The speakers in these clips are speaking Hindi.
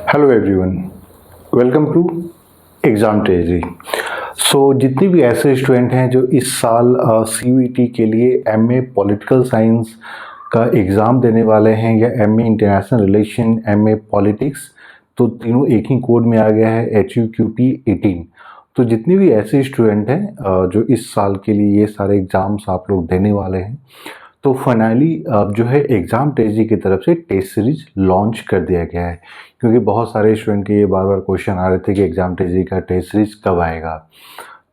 Hello everyone, welcome to Exam Treasury. जितने भी ऐसे स्टूडेंट हैं जो इस साल CUET के लिए MA पॉलिटिकल साइंस का एग्ज़ाम देने वाले हैं या MA international relation, MA politics, तो तीनों एक ही कोड में आ गया है HUQP 18। तो जितने भी ऐसे स्टूडेंट हैं जो इस साल के लिए ये सारे एग्ज़ाम्स आप लोग देने वाले हैं, तो फाइनली जो है एग्ज़ाम ट्रेजरी की तरफ से टेस्ट सीरीज लॉन्च कर दिया गया है। क्योंकि बहुत सारे स्टूडेंट के ये बार बार क्वेश्चन आ रहे थे कि एग्ज़ाम ट्रेजरी का टेस्ट सीरीज कब आएगा।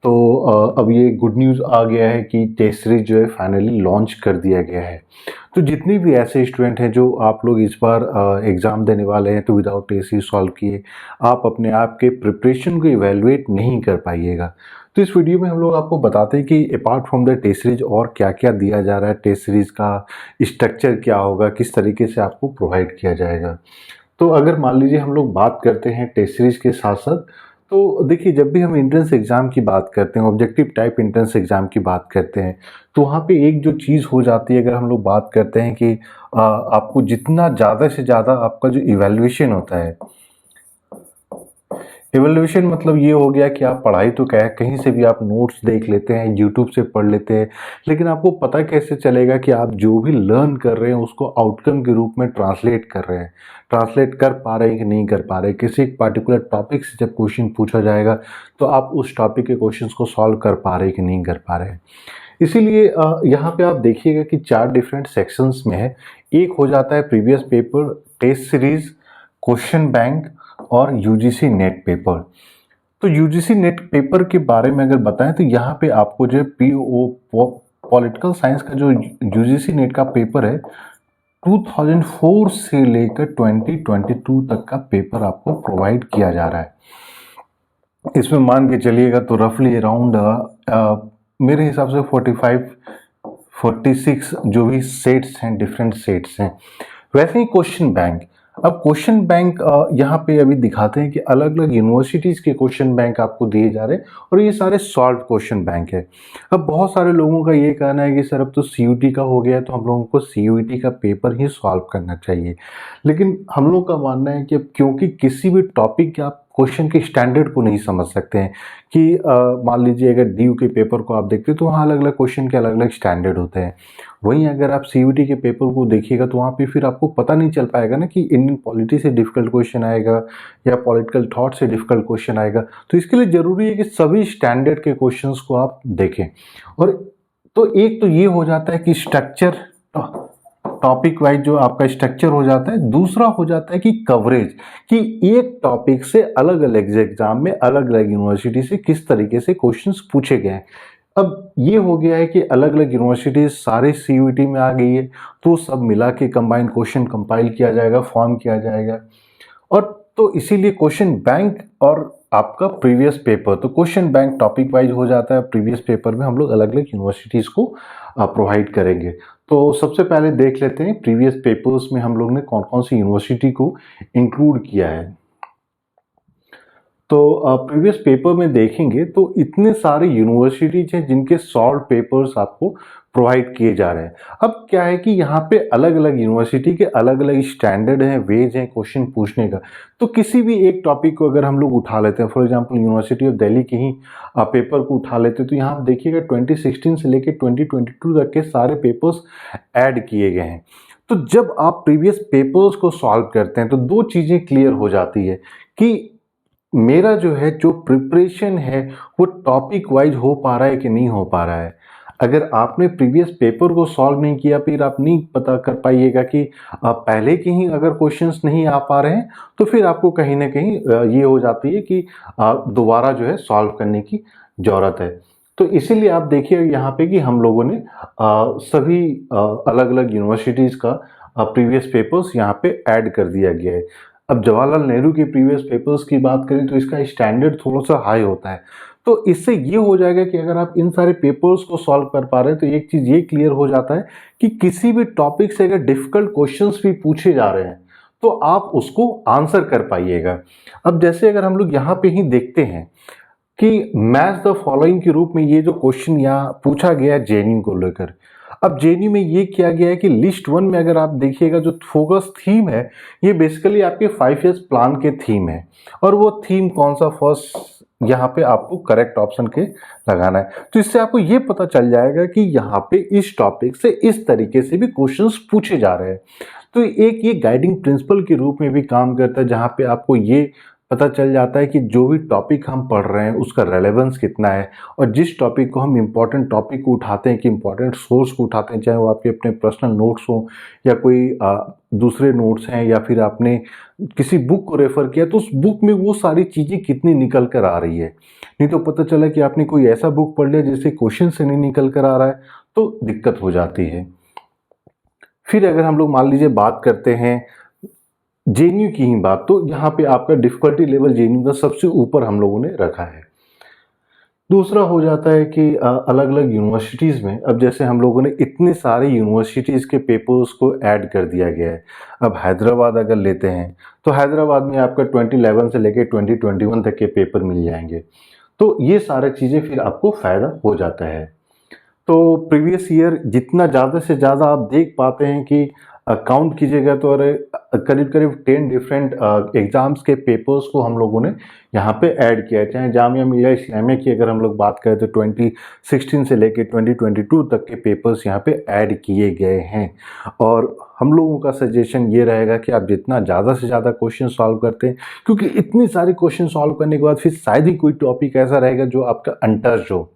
तो अब ये गुड न्यूज़ आ गया है कि टेस्ट सीरीज जो है फाइनली लॉन्च कर दिया गया है। तो जितने भी ऐसे स्टूडेंट हैं जो आप लोग इस बार एग्ज़ाम देने वाले हैं, तो विदाउट टेस्ट सीरीज सॉल्व किए आप अपने आप के प्रिपरेशन को इवेलुएट नहीं कर पाइएगा। तो इस वीडियो में हम लोग आपको बताते हैं कि apart from the test series और क्या क्या दिया जा रहा है, टेस्ट सीरीज का स्ट्रक्चर क्या होगा, किस तरीके से आपको प्रोवाइड किया जाएगा। तो अगर मान लीजिए हम लोग बात करते हैं टेस्ट सीरीज के साथ साथ, तो देखिए जब भी हम एंट्रेंस एग्ज़ाम की बात करते हैं, ऑब्जेक्टिव टाइप एंट्रेंस एग्ज़ाम की बात करते हैं, तो वहाँ पे एक जो चीज़ हो जाती है, अगर हम लोग बात करते हैं कि आपको जितना ज़्यादा से ज़्यादा आपका जो इवैल्यूएशन होता है, इवैल्यूएशन मतलब ये हो गया कि आप पढ़ाई तो क्या है, कहीं से भी आप नोट्स देख लेते हैं, यूट्यूब से पढ़ लेते हैं, लेकिन आपको पता कैसे चलेगा कि आप जो भी लर्न कर रहे हैं उसको आउटकम के रूप में ट्रांसलेट कर रहे हैं, ट्रांसलेट कर पा रहे हैं कि नहीं कर पा रहे हैं। किसी एक पार्टिकुलर टॉपिक से जब क्वेश्चन पूछा जाएगा तो आप उस टॉपिक के क्वेश्चंस को सॉल्व कर पा रहे हैं कि नहीं कर पा रहे हैं। इसीलिए यहाँ पे आप देखिएगा कि 4 डिफरेंट सेक्शंस में है। एक हो जाता है previous paper, test series, question bank और यूजीसी नेट पेपर। तो यूजीसी नेट पेपर के बारे में अगर बताएं तो यहाँ पे आपको जो PO पॉलिटिकल साइंस का जो यूजीसी नेट का पेपर है, 2004 से लेकर 2022 तक का पेपर आपको प्रोवाइड किया जा रहा है। इसमें मान के चलिएगा तो रफली अराउंड मेरे हिसाब से 46 जो भी सेट्स हैं, डिफरेंट सेट्स हैं। वैसे ही क्वेश्चन बैंक, अब क्वेश्चन बैंक यहाँ पे अभी दिखाते हैं कि अलग अलग यूनिवर्सिटीज़ के क्वेश्चन बैंक आपको दिए जा रहे हैं और ये सारे सॉल्व क्वेश्चन बैंक है। अब बहुत सारे लोगों का ये कहना है कि सर अब तो CUT का हो गया है, तो हम लोगों को CUT का पेपर ही सॉल्व करना चाहिए। लेकिन हम लोग का मानना है कि अब क्योंकि किसी भी टॉपिक के आप क्वेश्चन के स्टैंडर्ड को नहीं समझ सकते हैं कि मान लीजिए अगर DU के पेपर को आप देखते हैं तो वहाँ अलग अलग क्वेश्चन के अलग अलग स्टैंडर्ड होते हैं। वहीं अगर आप CUT के पेपर को देखिएगा तो वहाँ पे फिर आपको पता नहीं चल पाएगा ना कि इंडियन पॉलिटी से डिफ़िकल्ट क्वेश्चन आएगा या पॉलिटिकल थॉट से डिफ़िकल्ट क्वेश्चन आएगा। तो इसके लिए ज़रूरी है कि सभी स्टैंडर्ड के क्वेश्चंस को आप देखें। और तो एक तो ये हो जाता है कि स्ट्रक्चर, टॉपिक वाइज जो आपका स्ट्रक्चर हो जाता है। दूसरा हो जाता है कि कवरेज, कि एक टॉपिक से अलग अलग एग्जाम में अलग अलग यूनिवर्सिटी से किस तरीके से क्वेश्चंस पूछे गए हैं। अब ये हो गया है कि अलग अलग यूनिवर्सिटीज सारे CUET में आ गई है, तो सब मिला के कंबाइंड क्वेश्चन कंपाइल किया जाएगा, फॉर्म किया जाएगा। और तो इसीलिए क्वेश्चन बैंक और आपका प्रीवियस पेपर, तो क्वेश्चन बैंक टॉपिक वाइज हो जाता है, प्रीवियस पेपर में हम लोग अलग अलग यूनिवर्सिटीज़ को प्रोवाइड करेंगे। तो सबसे पहले देख लेते हैं प्रीवियस पेपर्स में हम लोग ने कौन कौन सी यूनिवर्सिटी को इंक्लूड किया है। तो प्रीवियस पेपर में देखेंगे तो इतने सारे यूनिवर्सिटीज हैं जिनके सॉल्व पेपर्स आपको प्रोवाइड किए जा रहे हैं। अब क्या है कि यहाँ पे अलग अलग यूनिवर्सिटी के अलग अलग स्टैंडर्ड हैं, वेज हैं क्वेश्चन पूछने का। तो किसी भी एक टॉपिक को अगर हम लोग उठा लेते हैं, for example university of Delhi के ही पेपर को उठा लेते हैं, तो यहाँ आप देखिएगा 2016 से लेकर 2022 तक के सारे पेपर्स ऐड किए गए हैं। तो जब आप प्रीवियस पेपर्स को सॉल्व करते हैं तो दो चीज़ें क्लियर हो जाती है कि मेरा जो है जो प्रिपरेशन है वो टॉपिक वाइज हो पा रहा है कि नहीं हो पा रहा है। अगर आपने प्रीवियस पेपर को सॉल्व नहीं किया, फिर आप नहीं पता कर पाइएगा कि पहले के ही अगर क्वेश्चंस नहीं आ पा रहे हैं, तो फिर आपको कहीं ना कहीं ये हो जाती है कि दोबारा जो है सॉल्व करने की ज़रूरत है। तो इसीलिए आप देखिए यहाँ पे कि हम लोगों ने सभी अलग अलग यूनिवर्सिटीज़ का प्रीवियस पेपर्स यहाँ पे ऐड कर दिया गया है। अब जवाहरलाल नेहरू के प्रीवियस पेपर्स की बात करें तो इसका स्टैंडर्ड थोड़ा सा हाई होता है। तो इससे ये हो जाएगा कि अगर आप इन सारे पेपर्स को सॉल्व कर पा रहे हैं तो एक चीज़ ये क्लियर हो जाता है कि किसी भी टॉपिक से अगर डिफ़िकल्ट क्वेश्चंस भी पूछे जा रहे हैं तो आप उसको आंसर कर पाइएगा। अब जैसे अगर हम लोग यहाँ पे ही देखते हैं कि मैच द फॉलोइंग के रूप में ये जो क्वेश्चन यहाँ पूछा गया है JNU को लेकर। अब जेएनयू में ये किया गया है कि लिस्ट 1 में अगर आप देखिएगा जो फोकस थीम है, ये बेसिकली आपके 5 ईयर्स प्लान के थीम है, और वो थीम कौन सा फर्स्ट यहाँ पे आपको करेक्ट ऑप्शन के लगाना है। तो इससे आपको ये पता चल जाएगा कि यहाँ पे इस टॉपिक से इस तरीके से भी क्वेश्चंस पूछे जा रहे हैं। तो एक ये गाइडिंग प्रिंसिपल के रूप में भी काम करता है, जहाँ पे आपको ये पता चल जाता है कि जो भी टॉपिक हम पढ़ रहे हैं उसका रेलेवेंस कितना है, और जिस टॉपिक को हम इम्पॉर्टेंट टॉपिक को उठाते हैं कि इम्पॉर्टेंट सोर्स को उठाते हैं, चाहे वो आपके अपने पर्सनल नोट्स हों या कोई दूसरे नोट्स हैं, या फिर आपने किसी बुक को रेफर किया, तो उस बुक में वो सारी चीज़ें कितनी निकल कर आ रही है। नहीं तो पता चला कि आपने कोई ऐसा बुक पढ़ लिया जिससे क्वेश्चन से नहीं निकल कर आ रहा है, तो दिक्कत हो जाती है। फिर अगर हम लोग मान लीजिए बात करते हैं जेएनयू की ही बात, तो यहाँ पे आपका डिफिकल्टी लेवल जेएनयू का सबसे ऊपर हम लोगों ने रखा है। दूसरा हो जाता है कि अलग अलग यूनिवर्सिटीज़ में, अब जैसे हम लोगों ने इतने सारे यूनिवर्सिटीज़ के पेपर्स को ऐड कर दिया गया है। अब हैदराबाद अगर लेते हैं तो हैदराबाद में आपका 2011 से लेकर 2021 तक के पेपर मिल जाएंगे। तो ये सारी चीज़ें फिर आपको फ़ायदा हो जाता है। तो प्रीवियस ईयर जितना ज़्यादा से ज़्यादा आप देख पाते हैं कि काउंट कीजिएगा तो अरे करीब करीब 10 डिफरेंट एग्ज़ाम्स के पेपर्स को हम लोगों ने यहाँ पे ऐड किया है। चाहे जामिया मिलिया इस्लामिया की अगर हम लोग बात करें तो 2016 से लेके 2022 तक के पेपर्स यहाँ पे ऐड किए गए हैं। और हम लोगों का सजेशन ये रहेगा कि आप जितना ज़्यादा से ज़्यादा क्वेश्चन सॉल्व करते हैं, क्योंकि इतनी सारी क्वेश्चन सॉल्व करने के बाद फिर शायद ही कोई टॉपिक ऐसा रहेगा जो आपका अनटच्ड हो।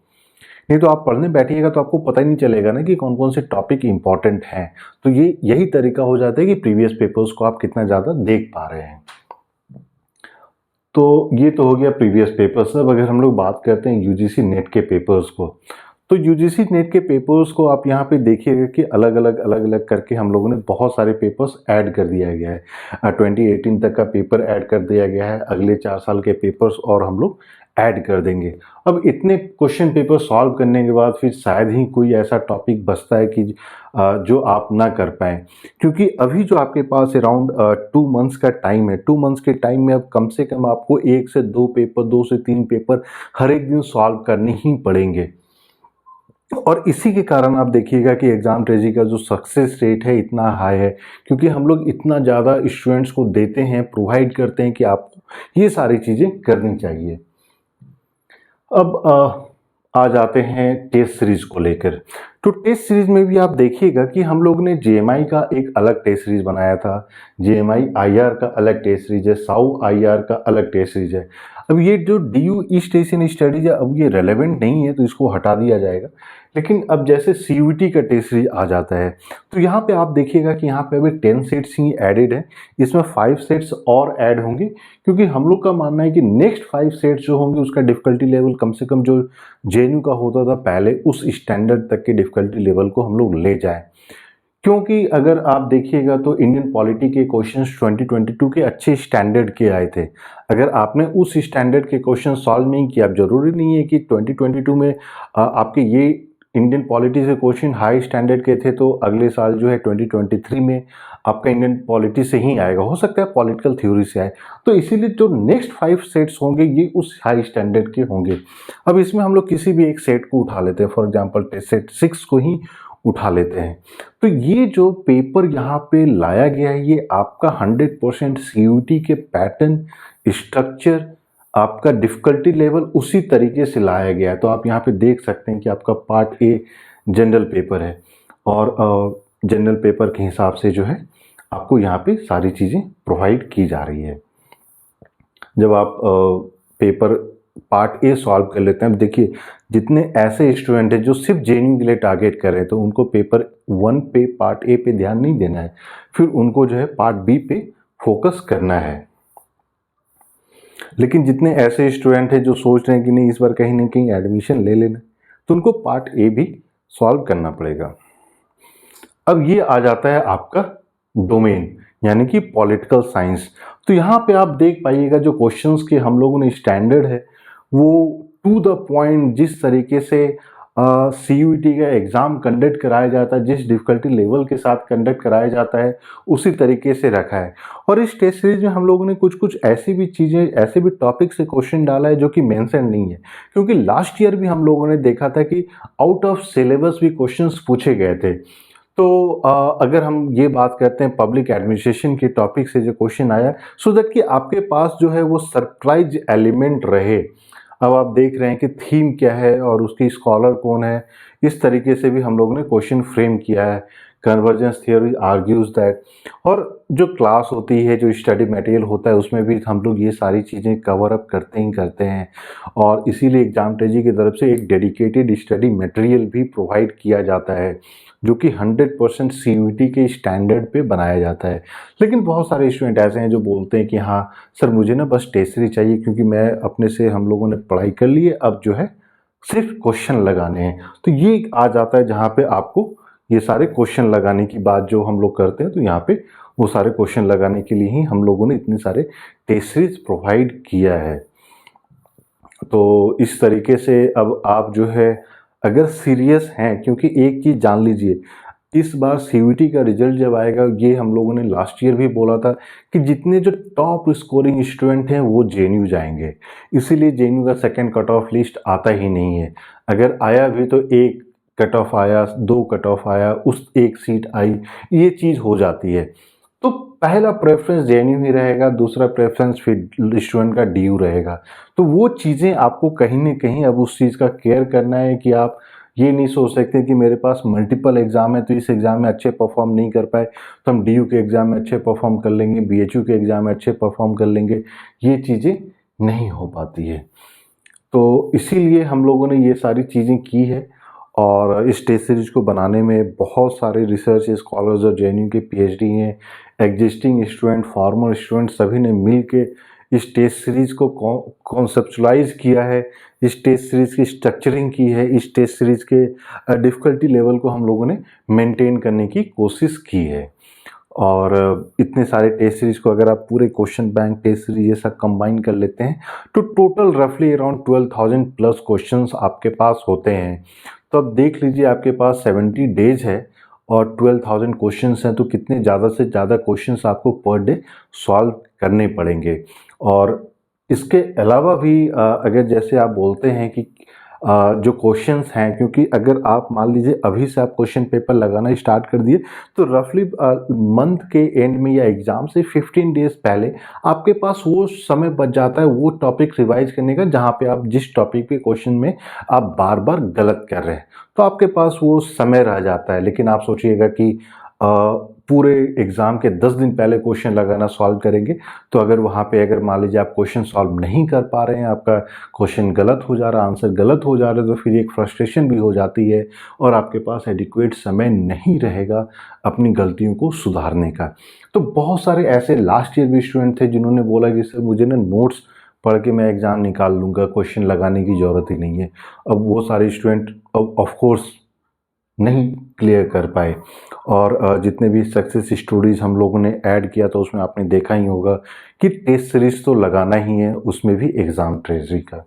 नहीं तो आप पढ़ने बैठिएगा तो आपको पता ही नहीं चलेगा ना कि कौन कौन से टॉपिक इंपॉर्टेंट हैं। तो ये यही तरीका हो जाता है कि प्रीवियस पेपर्स को आप कितना ज़्यादा देख पा रहे हैं। तो ये तो हो गया प्रीवियस पेपर्स। अब अगर हम लोग बात करते हैं यूजीसी नेट के पेपर्स को, तो यूजीसी नेट के पेपर्स को आप यहाँ पे देखिएगा कि अलग अलग करके हम लोगों ने बहुत सारे पेपर्स ऐड कर दिया गया है। 2018 तक का पेपर ऐड कर दिया गया है, अगले 4 साल के पेपर्स और हम लोग ऐड कर देंगे। अब इतने क्वेश्चन पेपर सॉल्व करने के बाद फिर शायद ही कोई ऐसा टॉपिक बचता है कि जो आप ना कर पाएँ, क्योंकि अभी जो आपके पास अराउंड 2 मंथ्स का टाइम है। 2 मंथ्स के टाइम में अब कम से कम आपको 1 से 2 पेपर, 2 से 3 पेपर हर एक दिन सॉल्व करने ही पड़ेंगे। और इसी के कारण आप देखिएगा कि एग्ज़ाम ट्रेजी का जो सक्सेस रेट है इतना हाई है, क्योंकि हम लोग इतना ज़्यादा स्टूडेंट्स को देते हैं, प्रोवाइड करते हैं कि आपको ये सारी चीज़ें करनी चाहिए। अब आ जाते हैं टेस्ट सीरीज़ को लेकर। तो टेस्ट सीरीज़ में भी आप देखिएगा कि हम लोग ने जेएमआई का एक अलग टेस्ट सीरीज़ बनाया था, जेएमआई आईआर का अलग टेस्ट सीरीज़ है, साउ आईआर का अलग टेस्ट सीरीज़ है। अब ये जो डीयू ईस्ट एशियन स्टडीज है, अब ये रेलेवेंट नहीं है तो इसको हटा दिया जाएगा। लेकिन अब जैसे सीयूईटी का टेस्ट सीरीज आ जाता है, तो यहाँ पे आप देखिएगा कि यहाँ पे अभी 10 सेट्स ही एडेड है, इसमें 5 सेट्स और ऐड होंगे, क्योंकि हम लोग का मानना है कि नेक्स्ट 5 सेट्स जो होंगे उसका डिफ़िकल्टी लेवल कम से कम जो जेएनयू का होता था पहले उस स्टैंडर्ड तक के डिफ़िकल्टी लेवल को हम लोग ले जाएँ। क्योंकि अगर आप देखिएगा तो इंडियन पॉलिटी के क्वेश्चंस 2022 के अच्छे स्टैंडर्ड के आए थे। अगर आपने उस स्टैंडर्ड के क्वेश्चन सॉल्व नहीं किया, अब ज़रूरी नहीं है कि 2022 में आपके ये इंडियन पॉलिटी से क्वेश्चन हाई स्टैंडर्ड के थे तो अगले साल जो है 2023 में आपका इंडियन पॉलिटी से ही आएगा, हो सकता है पॉलिटिकल थ्योरी से आए। तो इसीलिए जो नेक्स्ट 5 सेट्स होंगे ये उस हाई स्टैंडर्ड के होंगे। अब इसमें हम लोग किसी भी एक सेट को उठा लेते हैं, फॉर एग्जांपल टेस्ट सेट 6 को ही उठा लेते हैं। तो ये जो पेपर यहाँ पे लाया गया है ये आपका 100% सीयूईटी के पैटर्न, स्ट्रक्चर, आपका डिफ़िकल्टी लेवल उसी तरीके से लाया गया है। तो आप यहाँ पे देख सकते हैं कि आपका पार्ट ए जनरल पेपर है, और जनरल पेपर के हिसाब से जो है आपको यहाँ पे सारी चीज़ें प्रोवाइड की जा रही है। जब आप पेपर पार्ट ए सॉल्व कर लेते हैं, अब देखिए जितने ऐसे स्टूडेंट हैं जो सिर्फ जेएनयू के लिए टारगेट कर रहे हैं तो उनको पेपर 1 पे पार्ट ए पे ध्यान नहीं देना है, फिर उनको जो है पार्ट बी पे फोकस करना है। लेकिन जितने ऐसे स्टूडेंट हैं जो सोच रहे हैं कि नहीं इस बार कहीं ना कहीं एडमिशन ले लेना, तो उनको पार्ट ए भी सॉल्व करना पड़ेगा। अब ये आ जाता है आपका डोमेन, यानी कि पॉलिटिकल साइंस। तो यहाँ पे आप देख पाइएगा जो क्वेश्चंस के हम लोगों ने स्टैंडर्ड है वो टू द पॉइंट जिस तरीके से CUET का एग्ज़ाम कंडक्ट कराया जाता है, जिस डिफ़िकल्टी लेवल के साथ कंडक्ट कराया जाता है उसी तरीके से रखा है। और इस टेस्ट सीरीज़ में हम लोगों ने कुछ-कुछ ऐसी भी चीज़ें, ऐसे भी टॉपिक से क्वेश्चन डाला है जो कि मेंशन नहीं है। क्योंकि लास्ट ईयर भी हम लोगों ने देखा था कि आउट ऑफ सिलेबस भी क्वेश्चंस पूछे गए थे। तो अगर हम ये बात करते हैं पब्लिक एडमिनिस्ट्रेशन के टॉपिक से जो क्वेश्चन आया, सो दैट कि आपके पास जो है वो सरप्राइज एलिमेंट रहे। अब आप देख रहे हैं कि थीम क्या है और उसकी स्कॉलर कौन है, इस तरीके से भी हम लोगों ने क्वेश्चन फ्रेम किया है। कन्वर्जेंस थ्योरी आर्ग्यूज दैट, और जो क्लास होती है, जो स्टडी मटेरियल होता है, उसमें भी हम लोग ये सारी चीज़ें कवर अप करते ही करते हैं। और इसीलिए एग्जाम टेजी की तरफ से एक डेडिकेटेड स्टडी मटेरियल भी प्रोवाइड किया जाता है, जो कि 100% CUET के स्टैंडर्ड पे बनाया जाता है। लेकिन बहुत सारे स्टूडेंट ऐसे हैं जो बोलते हैं कि हाँ सर, मुझे ना बस टेस्ट सीरीज चाहिए, क्योंकि मैं अपने से, हम लोगों ने पढ़ाई कर ली है, अब जो है सिर्फ क्वेश्चन लगाने हैं। तो ये आ जाता है जहाँ पे आपको ये सारे क्वेश्चन लगाने की बात जो हम लोग करते हैं, तो यहाँ पे वो सारे क्वेश्चन लगाने के लिए ही हम लोगों ने इतने सारे टेस्ट सीरीज प्रोवाइड किया है। तो इस तरीके से अब आप जो है अगर सीरियस हैं, क्योंकि एक चीज़ जान लीजिए, इस बार CUET का रिजल्ट जब आएगा, ये हम लोगों ने लास्ट ईयर भी बोला था कि जितने जो टॉप स्कोरिंग स्टूडेंट हैं वो JNU जाएंगे। इसीलिए JNU का सेकंड कट ऑफ लिस्ट आता ही नहीं है। अगर आया भी तो एक कट ऑफ आया, 2 कट ऑफ आया, उस एक सीट आई, ये चीज़ हो जाती है। तो पहला प्रेफरेंस JNU ही रहेगा, दूसरा प्रेफरेंस फिर स्टूडेंट का DU रहेगा। तो वो चीज़ें आपको कहीं न कहीं अब उस चीज़ का केयर करना है कि आप ये नहीं सोच सकते कि मेरे पास मल्टीपल एग्ज़ाम है, तो इस एग्ज़ाम में अच्छे परफॉर्म नहीं कर पाए तो हम DU के एग्ज़ाम में अच्छे परफॉर्म कर लेंगे, BHU के एग्ज़ाम में अच्छे परफॉर्म कर लेंगे। ये चीज़ें नहीं हो पाती है। तो इसीलिए हम लोगों ने ये सारी चीज़ें की है, और इस टेस्ट सीरीज को बनाने में बहुत सारे रिसर्च स्कॉलर्स और JNU के PhD हैं, एग्जिस्टिंग स्टूडेंट, फॉर्मर स्टूडेंट, सभी ने मिल के इस टेस्ट सीरीज को कॉन्सेप्चुलाइज किया है, इस टेस्ट सीरीज की स्ट्रक्चरिंग की है, इस टेस्ट सीरीज के डिफ़िकल्टी लेवल को हम लोगों ने मेंटेन करने की कोशिश की है। और इतने सारे टेस्ट सीरीज को अगर आप पूरे क्वेश्चन बैंक, टेस्ट सीरीज ये सब कंबाइन कर लेते हैं, तो टोटल रफली अराउंड 12,000 प्लस क्वेश्चंस आपके पास होते हैं। तो अब देख लीजिए, आपके पास 70 डेज है और 12,000 क्वेश्चंस हैं, तो कितने ज़्यादा से ज़्यादा क्वेश्चंस आपको पर डे सॉल्व करने पड़ेंगे। और इसके अलावा भी अगर जैसे आप बोलते हैं कि जो क्वेश्चंस हैं, क्योंकि अगर आप मान लीजिए अभी से आप क्वेश्चन पेपर लगाना स्टार्ट कर दिए, तो रफली मंथ के एंड में या एग्ज़ाम से 15 डेज़ पहले आपके पास वो समय बच जाता है वो टॉपिक रिवाइज करने का, जहाँ पे आप जिस टॉपिक पे क्वेश्चन में आप बार बार गलत कर रहे हैं, तो आपके पास वो समय रह जाता है। लेकिन आप सोचिएगा कि पूरे एग्ज़ाम के 10 दिन पहले क्वेश्चन लगाना, सॉल्व करेंगे, तो अगर वहाँ पे अगर मान लीजिए आप क्वेश्चन सॉल्व नहीं कर पा रहे हैं, आपका क्वेश्चन गलत हो जा रहा है, आंसर गलत हो जा रहा है, तो फिर एक फ्रस्ट्रेशन भी हो जाती है और आपके पास एडिक्वेट समय नहीं रहेगा अपनी गलतियों को सुधारने का। तो बहुत सारे ऐसे लास्ट ईयर भी स्टूडेंट थे जिन्होंने बोला कि सर मुझे ना नोट्स पढ़ के मैं एग्ज़ाम निकाल लूँगा, क्वेश्चन लगाने की ज़रूरत ही नहीं है। अब वो सारे स्टूडेंट ऑफ कोर्स नहीं क्लियर कर पाए। और जितने भी सक्सेस स्टोरीज़ हम लोगों ने ऐड किया, तो उसमें आपने देखा ही होगा कि टेस्ट सीरीज तो लगाना ही है, उसमें भी एग्ज़ाम ट्रेजरी का।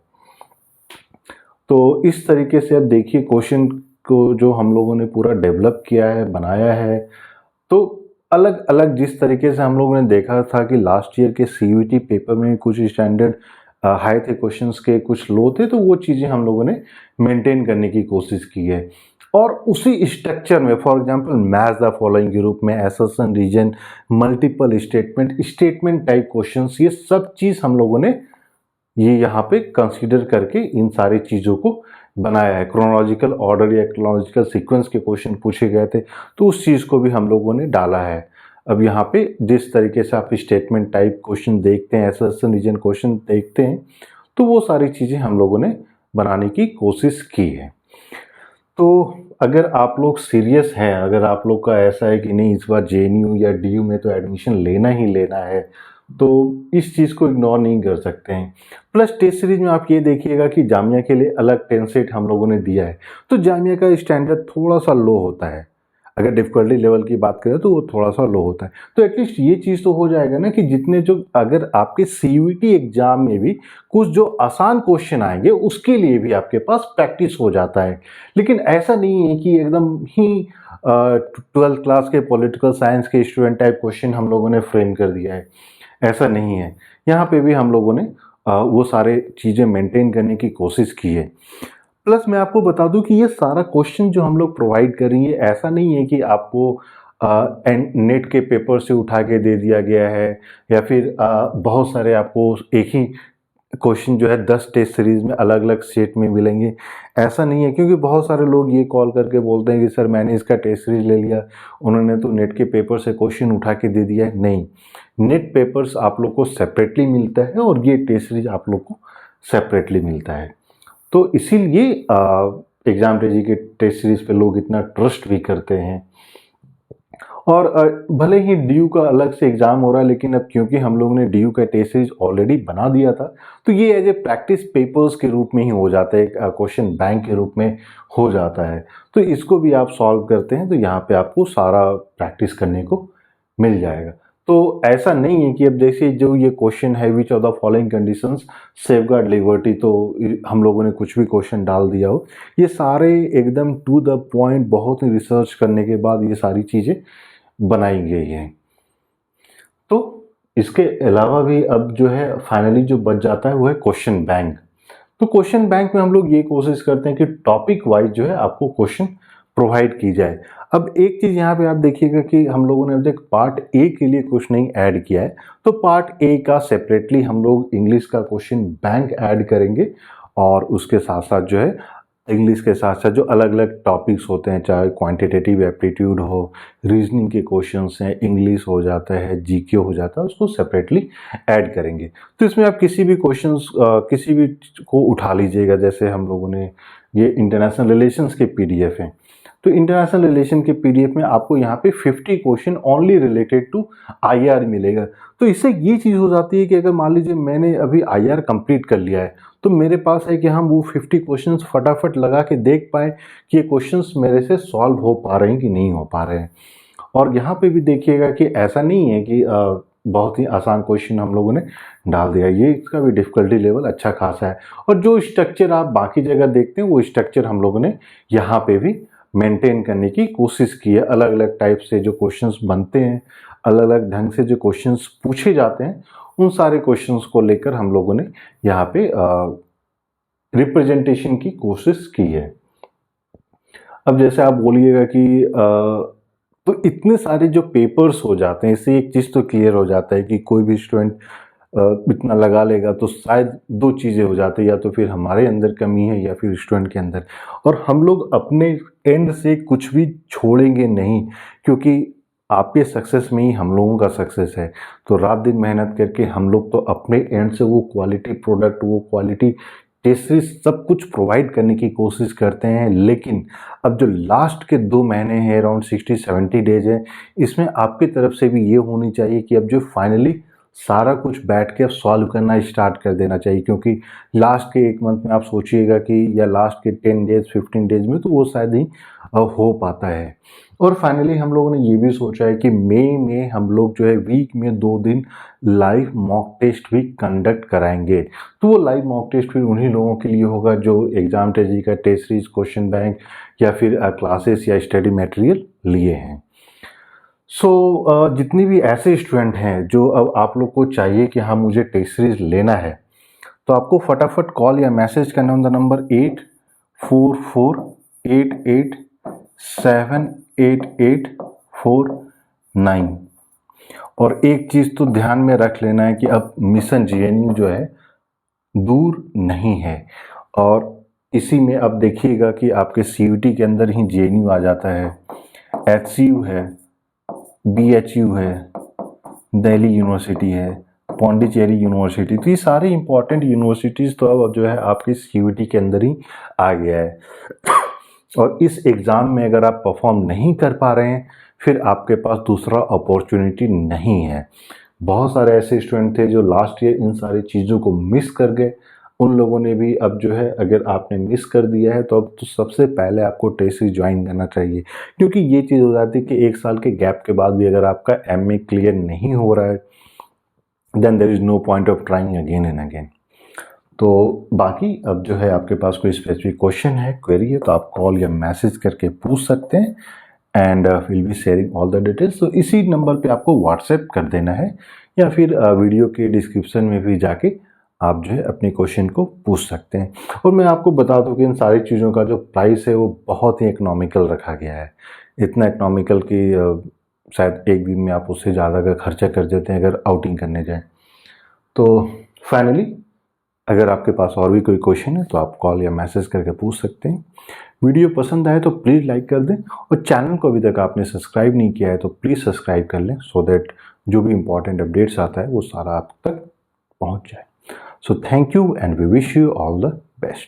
तो इस तरीके से अब देखिए क्वेश्चन को जो हम लोगों ने पूरा डेवलप किया है, बनाया है, तो अलग अलग जिस तरीके से हम लोगों ने देखा था कि लास्ट ईयर के CUET पेपर में कुछ स्टैंडर्ड हाई थे क्वेश्चंस के, कुछ लो थे, तो वो चीज़ें हम लोगों ने मेंटेन करने की कोशिश की है। और उसी स्ट्रक्चर में for example match the following group में assertion, reason, multiple statement, statement type questions, ये सब चीज़ हम लोगों ने ये यहाँ पे कंसीडर करके इन सारी चीज़ों को बनाया है। क्रोनोलॉजिकल ऑर्डर या क्रोनोलॉजिकल सीक्वेंस के क्वेश्चन पूछे गए थे, तो उस चीज़ को भी हम लोगों ने डाला है। अब यहाँ पे जिस तरीके से आप स्टेटमेंट टाइप क्वेश्चन देखते हैं, असर्शन, रीजन क्वेश्चन देखते हैं, तो वो सारी चीज़ें हम लोगों ने बनाने की कोशिश की है। तो अगर आप लोग सीरियस हैं, अगर आप लोग का ऐसा है कि नहीं इस बार JNU या DU में तो एडमिशन लेना ही लेना है, तो इस चीज़ को इग्नोर नहीं कर सकते हैं। प्लस टेस्ट सीरीज में आप ये देखिएगा कि जामिया के लिए अलग 10 सेट हम लोगों ने दिया है, तो जामिया का स्टैंडर्ड थोड़ा सा लो होता है। अगर डिफ़िकल्टी लेवल की बात करें तो वो थोड़ा-सा लो होता है। तो एटलीस्ट ये चीज़ तो हो जाएगा ना कि जितने जो अगर आपके सीयूईटी एग्ज़ाम में भी कुछ जो आसान क्वेश्चन आएँगे उसके लिए भी आपके पास प्रैक्टिस हो जाता है। लेकिन ऐसा नहीं है कि एकदम ही 12th क्लास के पॉलिटिकल साइंस के स्टूडेंट टाइप क्वेश्चन हम लोगों ने फ्रेम कर दिया है, ऐसा नहीं है। यहाँ पे भी हम लोगों ने वो सारे चीज़ें मेंटेन करने की कोशिश की है। प्लस मैं आपको बता दूं कि ये सारा क्वेश्चन जो हम लोग प्रोवाइड कर रही है ऐसा नहीं है कि आपको नेट के पेपर से उठा के दे दिया गया है या फिर बहुत सारे आपको एक ही क्वेश्चन जो है 10 टेस्ट सीरीज में अलग अलग सेट में मिलेंगे, ऐसा नहीं है। क्योंकि बहुत सारे लोग ये कॉल करके बोलते हैं कि सर मैंने इसका टेस्ट सीरीज ले लिया, उन्होंने तो नेट के पेपर से क्वेश्चन उठा के दे दिया है। नहीं, नेट पेपर्स आप लोग को सेपरेटली मिलता है और ये टेस्ट सीरीज आप लोग को सेपरेटली मिलता है। तो इसीलिए एग्जाम के टेस्ट सीरीज पे लोग इतना ट्रस्ट भी करते हैं। और भले ही डीयू का अलग से एग्ज़ाम हो रहा है, लेकिन अब क्योंकि हम लोगों ने डीयू का टेस्ट सीरीज ऑलरेडी बना दिया था, तो ये एज ए प्रैक्टिस पेपर्स के रूप में ही हो जाता है, एक क्वेश्चन बैंक के रूप में हो जाता है। तो इसको भी आप सॉल्व करते हैं तो यहाँ पे आपको सारा प्रैक्टिस करने को मिल जाएगा। तो ऐसा नहीं है कि अब देखिए जो ये क्वेश्चन है which of the following conditions safeguard liberty, तो हम लोगों ने कुछ भी क्वेश्चन डाल दिया हो। ये सारे एकदम टू द पॉइंट बहुत ही रिसर्च करने के बाद ये सारी चीज़ें बनाई गई है। तो इसके अलावा भी अब जो है फाइनली जो बच जाता है वो है क्वेश्चन बैंक। तो क्वेश्चन बैंक में हम लोग ये कोशिश करते हैं कि टॉपिक वाइज जो है आपको क्वेश्चन प्रोवाइड की जाए। अब एक चीज़ यहाँ पे आप देखिएगा कि हम लोगों ने अब तक पार्ट ए के लिए कुछ नहीं ऐड किया है, तो पार्ट ए का सेपरेटली हम लोग इंग्लिश का क्वेश्चन बैंक ऐड करेंगे और उसके साथ साथ जो है इंग्लिश के साथ साथ जो अलग अलग टॉपिक्स होते हैं, चाहे क्वांटिटेटिव एप्टीट्यूड हो, रीजनिंग के क्वेश्चंस हैं, इंग्लिश हो जाता है, जीके हो जाता है, उसको सेपरेटली ऐड करेंगे। तो इसमें आप किसी भी क्वेश्चंस किसी भी को उठा लीजिएगा। जैसे हम लोगों ने ये इंटरनेशनल रिलेशंस के पीडीएफ हैं, तो इंटरनेशनल रिलेशन के पीडीएफ में आपको यहाँ पे 50 question only related to IR मिलेगा। तो इससे ये चीज़ हो जाती है कि अगर मान लीजिए मैंने अभी आईआर कंप्लीट कर लिया है, तो मेरे पास है कि हम वो 50 क्वेश्चंस फटाफट लगा के देख पाए कि ये क्वेश्चंस मेरे से सॉल्व हो पा रहे हैं कि नहीं हो पा रहे हैं। और यहाँ पे भी देखिएगा कि ऐसा नहीं है कि बहुत ही आसान क्वेश्चन हम लोगों ने डाल दिया, ये इसका भी डिफ़िकल्टी लेवल अच्छा खासा है। और जो स्ट्रक्चर आप बाकी जगह देखते हैं वो स्ट्रक्चर हम लोगों ने यहाँ पे भी मेंटेन करने की कोशिश की है। अलग अलग टाइप से जो क्वेश्चंस बनते हैं, अलग अलग ढंग से जो क्वेश्चंस पूछे जाते हैं, उन सारे क्वेश्चंस को लेकर हम लोगों ने यहाँ पे रिप्रेजेंटेशन की कोशिश की है। अब जैसे आप बोलिएगा कि तो इतने सारे जो पेपर्स हो जाते हैं, इससे एक चीज़ तो क्लियर हो जाता है कि कोई भी स्टूडेंट इतना लगा लेगा तो शायद दो चीज़ें हो जाती है, या तो फिर हमारे अंदर कमी है या फिर स्टूडेंट के अंदर। और हम लोग अपने एंड से कुछ भी छोड़ेंगे नहीं, क्योंकि आपके सक्सेस में ही हम लोगों का सक्सेस है। तो रात दिन मेहनत करके हम लोग तो अपने एंड से वो क्वालिटी प्रोडक्ट, वो क्वालिटी टेस्ट सीरीज सब कुछ प्रोवाइड करने की कोशिश करते हैं। लेकिन अब जो लास्ट के 2 महीने हैं, अराउंड 60-70 डेज है, इसमें आपकी तरफ से भी ये होनी चाहिए कि अब जो फाइनली सारा कुछ बैठ के अब सॉल्व करना स्टार्ट कर देना चाहिए। क्योंकि लास्ट के 1 मंथ में आप सोचिएगा कि या लास्ट के 10 डेज 15 डेज में तो वो शायद ही हो पाता है। और फाइनली हम लोगों ने ये भी सोचा है कि मई में हम लोग जो है वीक में 2 दिन लाइव मॉक टेस्ट भी कंडक्ट कराएंगे। तो वो लाइव मॉक टेस्ट भी उन्हीं लोगों के लिए होगा जो एग्जाम ट्रेजी का टेस्ट सीरीज, क्वेश्चन बैंक या फिर क्लासेस या स्टडी मटेरियल लिए हैं। सो जितनी भी ऐसे स्टूडेंट हैं जो अब आप लोग को चाहिए कि हाँ मुझे टेस्ट सीरीज लेना है, तो आपको फटाफट कॉल या मैसेज करना ऑन द नंबर 8448878849। और एक चीज़ तो ध्यान में रख लेना है कि अब मिशन जेएनयू जो है दूर नहीं है। और इसी में अब देखिएगा कि आपके सीयूटी के अंदर ही जेएनयू आ जाता है, एचसीयू है, बीएचयू है, दिल्ली यूनिवर्सिटी है, पौंडीचेरी यूनिवर्सिटी। तो ये सारी इंपॉर्टेंट यूनिवर्सिटीज़ तो अब जो है आपकी सीयूटी के अंदर ही आ गया है। और इस एग्ज़ाम में अगर आप परफॉर्म नहीं कर पा रहे हैं, फिर आपके पास दूसरा अपॉर्चुनिटी नहीं है। बहुत सारे ऐसे स्टूडेंट थे जो लास्ट ईयर इन सारी चीज़ों को मिस कर गए। उन लोगों ने भी अब जो है, अगर आपने मिस कर दिया है तो अब तो सबसे पहले आपको टेस्ट सीरीज ज्वाइन करना चाहिए, क्योंकि ये चीज़ हो जाती है कि 1 साल के गैप के बाद भी अगर आपका एमए क्लियर नहीं हो रहा है, then there is no point of trying again and again. तो बाकी अब जो है, आपके पास कोई स्पेसिफिक क्वेश्चन है, क्वेरी है, तो आप कॉल या मैसेज करके पूछ सकते हैं and will be sharing all the details. तो इसी नंबर पे आपको व्हाट्सएप कर देना है, या फिर वीडियो के डिस्क्रिप्शन में भी जाके आप जो है अपने क्वेश्चन को पूछ सकते हैं। और मैं आपको बता दूं कि इन सारी चीज़ों का जो प्राइस है वो बहुत ही इकोनॉमिकल रखा गया है। इतना इकोनॉमिकल कि शायद एक दिन में आप उससे ज़्यादा का खर्चा कर देते हैं अगर आउटिंग करने जाएं। तो फाइनली, अगर आपके पास और भी कोई क्वेश्चन है तो आप कॉल या मैसेज करके पूछ सकते हैं। वीडियो पसंद आए तो प्लीज़ लाइक कर दें, और चैनल को अभी तक आपने सब्सक्राइब नहीं किया है तो प्लीज़ सब्सक्राइब कर लें, सो दैट जो भी इंपॉर्टेंट अपडेट्स आता है वो सारा आप तक पहुंच जाए। So thank you and we wish you all the best.